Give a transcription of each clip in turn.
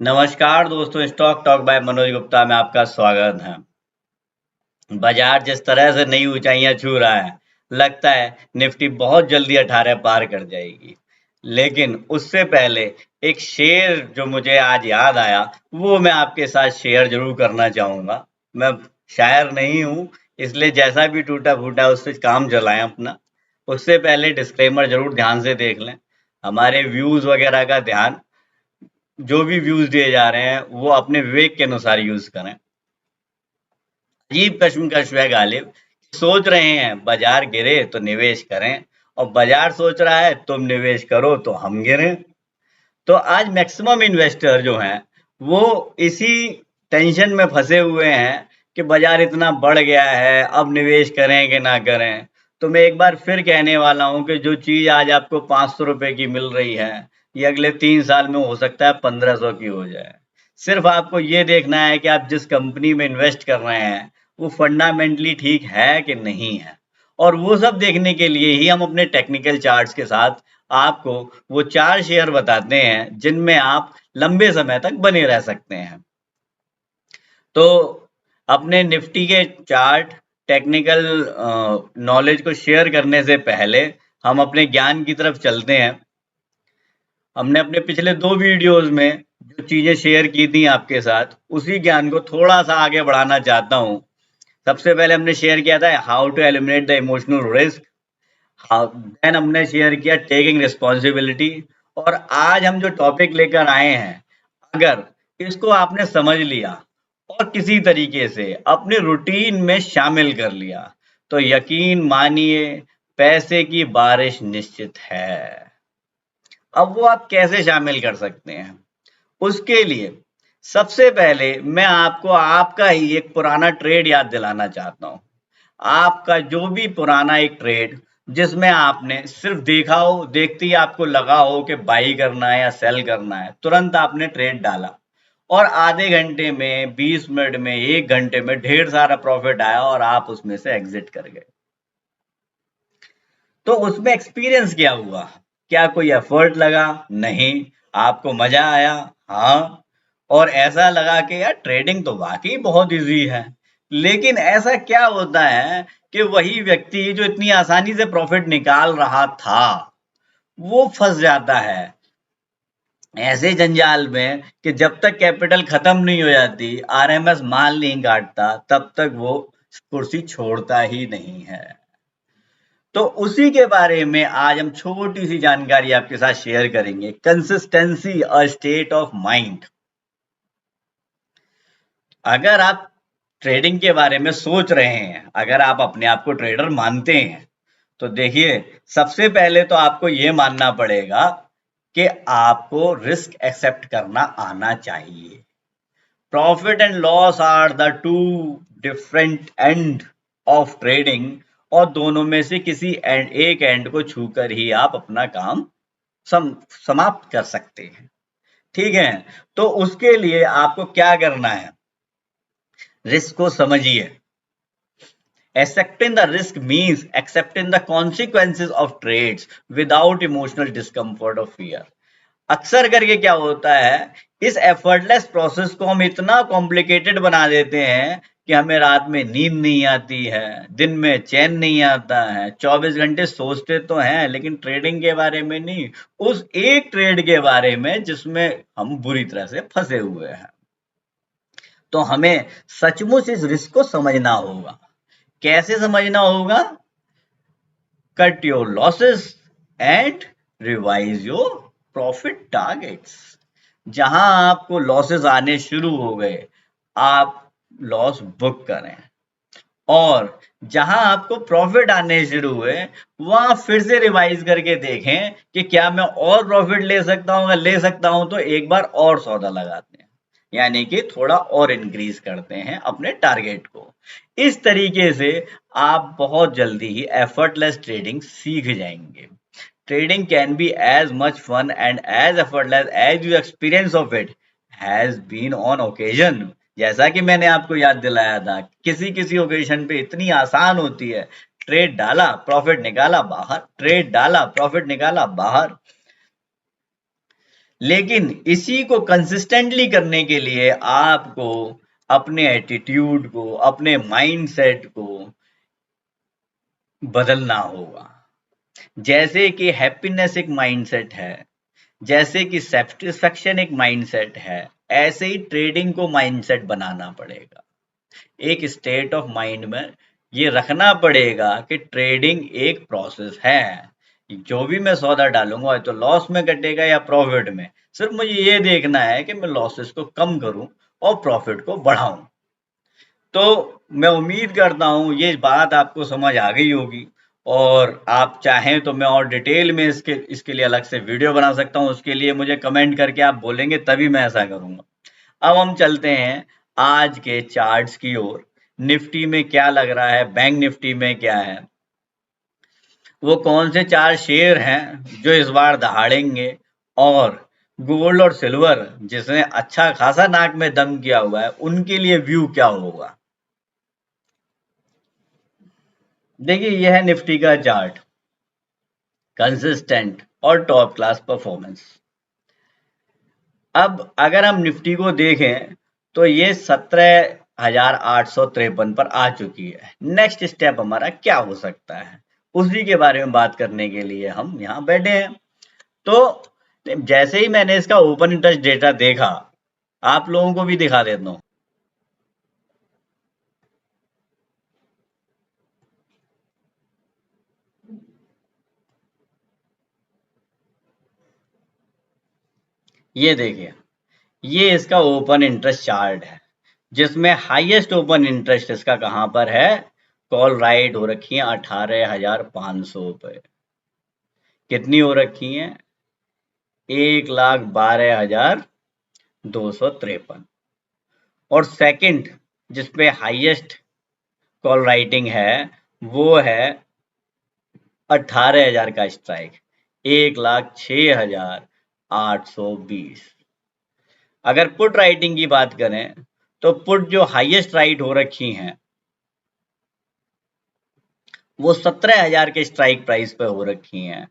नमस्कार दोस्तों, stock talk bye Manoj Gupta में आपका स्वागत है। बाजार जिस तरह से नई ऊंचाइयां छू रहा है, लगता है निफ्टी बहुत जल्दी 18 पार कर जाएगी। लेकिन उससे पहले एक शेर जो मुझे आज याद आया, वो मैं आपके साथ शेयर जरूर करना चाहूंगा। मैं शायर नहीं हूं, इसलिए जैसा भी टूटा फूटा उससे काम चलाएं अपना। उससे पहले डिस्क्लेमर जरूर ध्यान से देख लें। हमारे व्यूज वगैरह का ध्यान, जो भी व्यूज दिए जा रहे हैं वो अपने विवेक के अनुसार यूज करें। अजीब किस्म का है गालिब, सोच रहे हैं बाजार गिरे तो निवेश करें, और बाजार सोच रहा है तुम निवेश करो तो हम गिरे। तो आज मैक्सिमम इन्वेस्टर जो हैं वो इसी टेंशन में फंसे हुए हैं कि बाजार इतना बढ़ गया है, अब निवेश करें कि ना करें। तो मैं एक बार फिर कहने वाला हूं कि जो चीज आज आपको 500 रुपए की मिल रही है, ये अगले 3 साल में हो सकता है 1500 की हो जाए। सिर्फ आपको ये देखना है कि आप जिस कंपनी में इन्वेस्ट कर रहे हैं वो फंडामेंटली ठीक है कि नहीं है। और वो सब देखने के लिए ही हम अपने टेक्निकल चार्ट्स के साथ आपको वो 4 शेयर बताते हैं जिनमें आप लंबे समय तक बने रह सकते हैं। तो अपने निफ्टी के चार्ट, टेक्निकल नॉलेज को शेयर करने से पहले हम अपने ज्ञान की तरफ चलते हैं। हमने अपने पिछले 2 वीडियोस में जो चीजें शेयर की थी आपके साथ, उसी ज्ञान को थोड़ा सा आगे बढ़ाना चाहता हूँ। सबसे पहले हमने शेयर किया था how to eliminate the emotional risk. Then हमने शेयर किया टेकिंग रिस्पॉन्सिबिलिटी। और आज हम जो टॉपिक लेकर आए हैं, अगर इसको आपने समझ लिया और किसी तरीके से अपने रूटीन में शामिल कर लिया, तो यकीन मानिए पैसे की बारिश निश्चित है। अब वो आप कैसे शामिल कर सकते हैं? उसके लिए सबसे पहले मैं आपको आपका ही एक पुराना ट्रेड याद दिलाना चाहता हूं। आपका जो भी पुराना एक ट्रेड जिसमें आपने सिर्फ देखा हो, देखते ही आपको लगा हो कि बाई करना है या सेल करना है, तुरंत आपने ट्रेड डाला और आधे घंटे में, 20 मिनट में, 1 घंटे में ढेर सारा प्रॉफिट आया और आप उसमें से एग्जिट कर गए। तो उसमें एक्सपीरियंस क्या हुआ? क्या कोई एफर्ट लगा? नहीं। आपको मजा आया? हाँ। और ऐसा लगा कि यार ट्रेडिंग तो वाकई बहुत इजी है। लेकिन ऐसा क्या होता है कि वही व्यक्ति जो इतनी आसानी से प्रॉफिट निकाल रहा था, वो फंस जाता है ऐसे जंजाल में कि जब तक कैपिटल खत्म नहीं हो जाती, आरएमएस माल नहीं काटता, तब तक वो कुर्सी छोड़ता ही नहीं है। तो उसी के बारे में आज हम छोटी सी जानकारी आपके साथ शेयर करेंगे। Consistency a state of mind. अगर आप ट्रेडिंग के बारे में सोच रहे हैं, अगर आप अपने आप को ट्रेडर मानते हैं, तो देखिए सबसे पहले तो आपको यह मानना पड़ेगा कि आपको रिस्क एक्सेप्ट करना आना चाहिए। Profit and loss are the two different end of trading, और दोनों में से किसी एक एंड को छूकर ही आप अपना काम समाप्त कर सकते हैं। ठीक है, तो उसके लिए आपको क्या करना है? रिस्क को समझिए। Accepting the risk means accepting the consequences of trades without emotional discomfort or fear. अक्सर करके क्या होता है, इस एफर्टलेस प्रोसेस को हम इतना कॉम्प्लिकेटेड बना देते हैं कि हमें रात में नींद नहीं आती है, दिन में चैन नहीं आता है, 24 घंटे सोचते तो हैं लेकिन ट्रेडिंग के बारे में नहीं, उस एक ट्रेड के बारे में जिसमें हम बुरी तरह से फंसे हुए हैं। तो हमें सचमुच इस रिस्क को समझना होगा। कैसे समझना होगा? Cut your losses and revise your profit targets. जहां आपको लॉसेस आने शुरू हो गए, आप लॉस बुक करें, और जहां आपको प्रॉफिट आने शुरू हुए, वहां फिर से रिवाइज करके देखें कि क्या मैं और प्रॉफिट ले सकता हूं। अगर ले सकता हूं तो एक बार और सौदा लगाते हैं, यानी कि थोड़ा और इंक्रीज करते हैं अपने टारगेट को। इस तरीके से आप बहुत जल्दी ही एफर्टलेस ट्रेडिंग सीख जाएंगे। Trading can be as much fun and as effortless as your experience of it has been on occasion. जैसा कि मैंने आपको याद दिलाया था, किसी किसी ओकेजन पे इतनी आसान होती है। ट्रेड डाला, प्रॉफिट निकाला, बाहर, ट्रेड डाला, प्रॉफिट निकाला, बाहर। लेकिन इसी को कंसिस्टेंटली करने के लिए आपको अपने एटीट्यूड को, अपने माइंडसेट को बदलना होगा। जैसे कि हैप्पीनेस एक माइंडसेट है, जैसे कि सैटिस्फैक्शन एक माइंडसेट है, ऐसे ही ट्रेडिंग को माइंडसेट बनाना पड़ेगा। एक स्टेट ऑफ माइंड में ये रखना पड़ेगा कि ट्रेडिंग एक प्रोसेस है। जो भी मैं सौदा डालूंगा तो लॉस में कटेगा या प्रॉफिट में, सिर्फ मुझे ये देखना है कि मैं लॉसेस को कम करूं और प्रॉफिट को बढ़ाऊं। तो मैं उम्मीद करता हूँ ये बात आपको समझ आ गई होगी, और आप चाहें तो मैं और डिटेल में इसके लिए अलग से वीडियो बना सकता हूँ। उसके लिए मुझे कमेंट करके आप बोलेंगे तभी मैं ऐसा करूँगा। अब हम चलते हैं आज के चार्ट्स की ओर। निफ्टी में क्या लग रहा है, बैंक निफ्टी में क्या है, वो कौन से चार शेयर हैं जो इस बार दहाड़ेंगे, और गोल्ड और सिल्वर जिसने अच्छा खासा नाक में दम किया हुआ है उनके लिए व्यू क्या होगा। देखिए यह है निफ्टी का चार्ट, कंसिस्टेंट और टॉप क्लास परफॉर्मेंस। अब अगर हम निफ्टी को देखें तो ये 17,853 पर आ चुकी है। नेक्स्ट स्टेप हमारा क्या हो सकता है, उसी के बारे में बात करने के लिए हम यहाँ बैठे हैं। तो जैसे ही मैंने इसका ओपन इंटरेस्ट डेटा देखा, आप लोगों को भी दिखा देता हूँ। ये देखिए, ये इसका ओपन इंटरेस्ट चार्ट है, जिसमें हाईएस्ट ओपन इंटरेस्ट इसका कहां पर है, कॉल राइट हो रखी है 18,500 पे। कितनी हो रखी है, 1,12,253। और सेकंड जिसपे हाईएस्ट कॉल राइटिंग है वो है 18,000 का स्ट्राइक, 1,06,820। अगर पुट राइटिंग की बात करें तो पुट जो हाईएस्ट राइट हो रखी हैं वो 17,000 के स्ट्राइक प्राइस पे हो रखी हैं,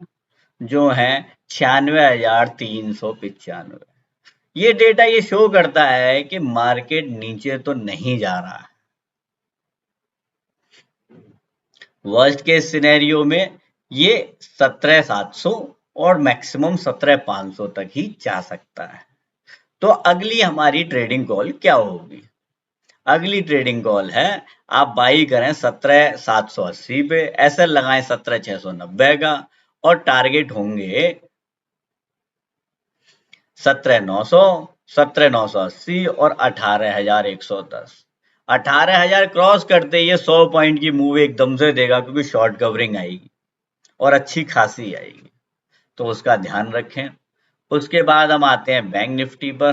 जो है 96,395। ये डेटा ये शो करता है कि मार्केट नीचे तो नहीं जा रहा है। वर्स्ट केस सिनेरियो में ये 17,700 और मैक्सिमम 17,500 तक ही जा सकता है। तो अगली हमारी ट्रेडिंग कॉल क्या होगी, अगली ट्रेडिंग कॉल है आप बाई करें 17,780 पे, एसएल लगाएं 17,690 का, और टारगेट होंगे 17,900, 17,980 और 18,110। 18,000 क्रॉस करते ही 100 पॉइंट की मूव एकदम से देगा, क्योंकि शॉर्ट कवरिंग आएगी और अच्छी खासी आएगी, तो उसका ध्यान रखें। उसके बाद हम आते हैं बैंक निफ्टी पर।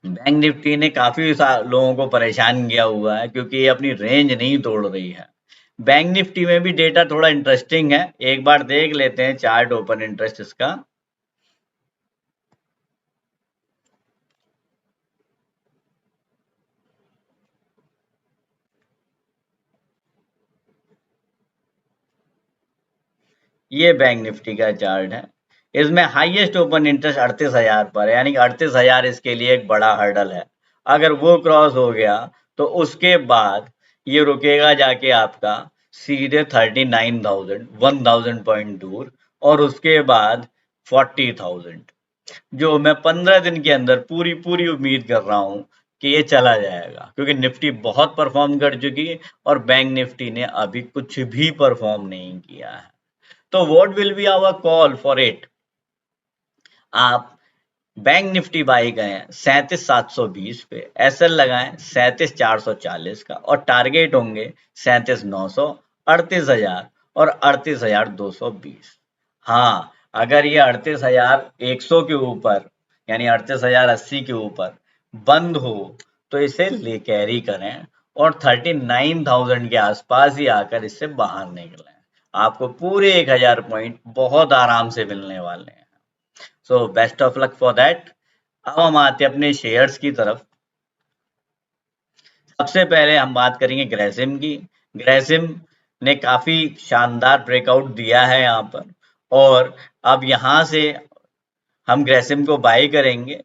बैंक निफ्टी ने काफी लोगों को परेशान किया हुआ है, क्योंकि ये अपनी रेंज नहीं तोड़ रही है। बैंक निफ्टी में भी डेटा थोड़ा इंटरेस्टिंग है, एक बार देख लेते हैं चार्ट ओपन इंटरेस्ट इसका। ये बैंक निफ्टी का चार्ट है, इसमें हाईएस्ट ओपन इंटरेस्ट 38,000 पर है, यानी कि 38,000 इसके लिए एक बड़ा हर्डल है। अगर वो क्रॉस हो गया तो उसके बाद ये रुकेगा जाके आपका सीधे 39,000, 1,000 पॉइंट दूर, और उसके बाद 40,000, जो मैं 15 दिन के अंदर पूरी पूरी उम्मीद कर रहा हूं कि ये चला जाएगा, क्योंकि निफ्टी बहुत परफॉर्म कर चुकी है और बैंक निफ्टी ने अभी कुछ भी परफॉर्म नहीं किया है। तो what will be our call for it, आप बैंक निफ्टी बाई गए 37,720 पे, एसएल लगाएं 37,440 का, और टारगेट होंगे 37,900, 38,000 और 38,220। हाँ, अगर ये 38,100 के ऊपर, यानी 38,080 के ऊपर बंद हो तो इसे ले कैरी करें, और 39,000 के आसपास ही आकर इससे बाहर निकलें। आपको पूरे 1,000 पॉइंट बहुत आराम से मिलने वाले हैं। So best of luck for that. अब हम आते हैं अपने शेयर्स की तरफ। सबसे पहले हम बात करेंगे ग्रेसिम की। ग्रेसिम ने काफी शानदार ब्रेकआउट दिया है यहाँ पर, और अब यहाँ से हम ग्रेसिम को बाई करेंगे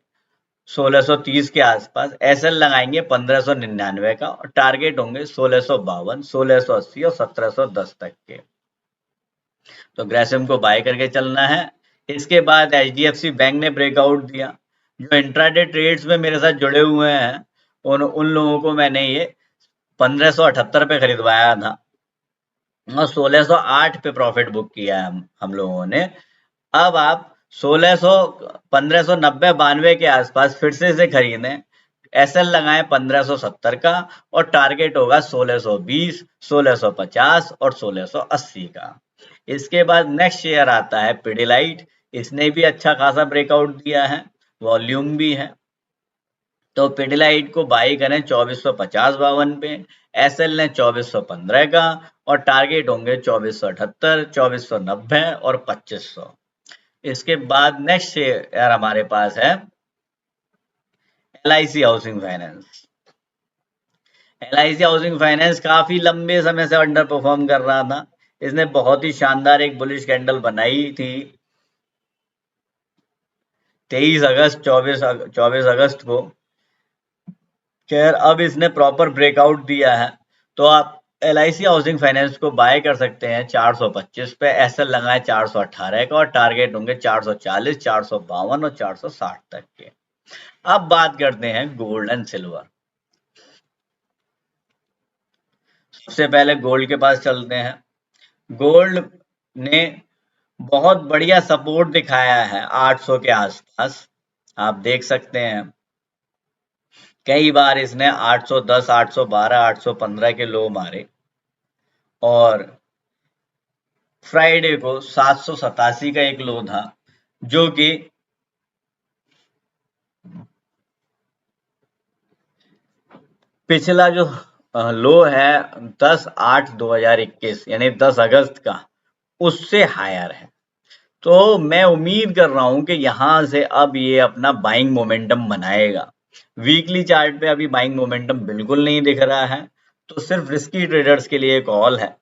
1630 के आसपास, एसएल लगाएंगे 1599 का और टारगेट होंगे 1652, 1680 और 1710 तक के। तो ग्रेसिम को बाय करके चलना है। इसके बाद एचडीएफसी बैंक ने ब्रेकआउट दिया। जो इंट्राडे ट्रेड्स में मेरे साथ जुड़े हुए हैं उन लोगों को मैंने ये 1578 पे खरीदवाया था और 1608 पे प्रॉफिट बुक किया है हम लोगों ने। अब आप 1590-92 के आसपास फिर से इसे खरीदें, एसएल लगाएं 1570 का और टारगेट होगा 1620, 1650 और 1680 का। इसके बाद नेक्स्ट शेयर आता है पिडिलाइट। इसने भी अच्छा खासा ब्रेकआउट दिया है, वॉल्यूम भी है। तो पिडिलाइट को बाई करें 2450-52 पे, एसएल ने 2415 का और टारगेट होंगे 2478, 2490 और 2500। इसके बाद नेक्स्ट शेयर हमारे पास है LIC housing finance. LIC housing finance काफी लंबे समय से अंडर परफॉर्म कर रहा था। इसने बहुत ही शानदार एक बुलिश कैंडल बनाई थी 23 अगस्त 24 अगस्त को। खैर अब इसने प्रॉपर ब्रेकआउट दिया है, तो आप LIC हाउसिंग फाइनेंस को बाय कर सकते हैं 425 पे, एसएल लगाए 418 का और टारगेट होंगे 440, 452 और 460 तक के। अब बात करते हैं गोल्ड एंड सिल्वर। सबसे पहले गोल्ड के पास चलते हैं। गोल्ड ने बहुत बढ़िया सपोर्ट दिखाया है 800 के आसपास, आप देख सकते हैं। कई बार इसने 810, 812, 815 के लो मारे और फ्राइडे को 787 का एक लो था, जो कि पिछला जो लो है 10/8/2021 यानी 10 अगस्त का, उससे हायर है। तो मैं उम्मीद कर रहा हूं कि यहां से अब ये अपना बाइंग मोमेंटम बनाएगा। वीकली चार्ट पे अभी बाइंग मोमेंटम बिल्कुल नहीं दिख रहा है, तो सिर्फ रिस्की ट्रेडर्स के लिए कॉल है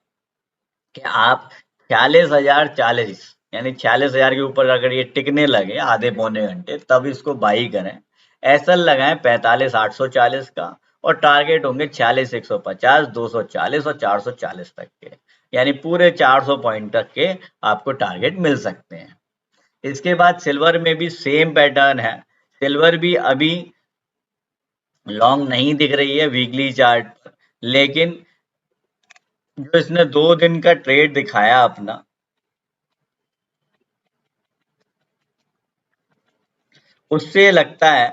कि आप 46,040 यानी 46,000 के ऊपर अगर ये टिकने लगे आधे पौने घंटे, तब इसको बाई करें। एसएल लगाएं 45,840 का और टारगेट होंगे 46,150, 240 और 440 तक के, यानी पूरे 400 पॉइंट तक के आपको टारगेट मिल सकते हैं। इसके बाद सिल्वर में भी सेम पैटर्न है। सिल्वर भी अभी लॉन्ग नहीं दिख रही है वीकली चार्ट पर, लेकिन जो इसने 2 दिन का ट्रेड दिखाया अपना, उससे लगता है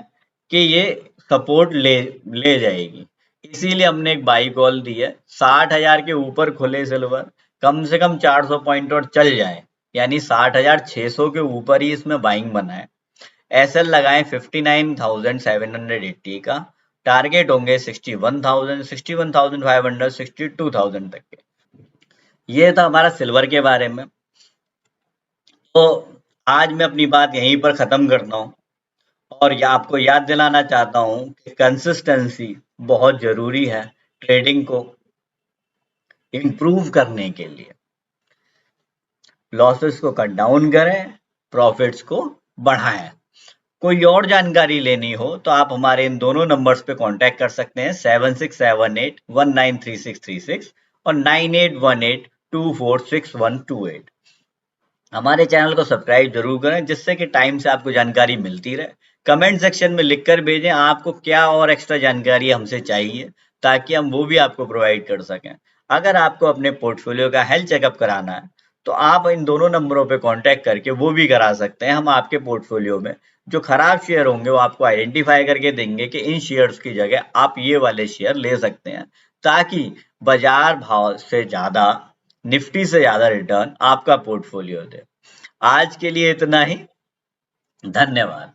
कि ये सपोर्ट ले जाएगी। इसीलिए हमने एक बाई कॉल दी है। 60,000 के ऊपर खुले सिल्वर, कम से कम 400 पॉइंट और चल जाए, यानी 60,600 के ऊपर ही इसमें बाइंग बनाए। एसएल लगाएं 59,780 का, टारगेट होंगे 61,000, 61,500, 62,000 तक के। ये था हमारा सिल्वर के बारे में। तो आज मैं अपनी बात यहीं पर खत्म करता हूँ और आपको याद दिलाना चाहता हूँ कि कंसिस्टेंसी बहुत जरूरी है ट्रेडिंग को इम्प्रूव करने के लिए। लॉसेस को कट डाउन करें, प्रॉफिट्स को बढ़ाएं। कोई और जानकारी लेनी हो तो आप हमारे इन दोनों नंबर्स पे कांटेक्ट कर सकते हैं, 7678193636 और 9818246128। हमारे चैनल को सब्सक्राइब जरूर करें, जिससे कि टाइम से आपको जानकारी मिलती रहे। कमेंट सेक्शन में लिखकर भेजें आपको क्या और एक्स्ट्रा जानकारी हमसे चाहिए, ताकि हम वो भी आपको प्रोवाइड कर सकें। अगर आपको अपने पोर्टफोलियो का हेल्थ चेकअप कराना है तो आप इन दोनों नंबरों पे कांटेक्ट करके वो भी करा सकते हैं। हम आपके पोर्टफोलियो में जो खराब शेयर होंगे वो आपको आइडेंटिफाई करके देंगे कि इन शेयर्स की जगह आप ये वाले शेयर ले सकते हैं, ताकि बाजार भाव से ज्यादा, निफ्टी से ज्यादा रिटर्न आपका पोर्टफोलियो दे। आज के लिए इतना ही। धन्यवाद।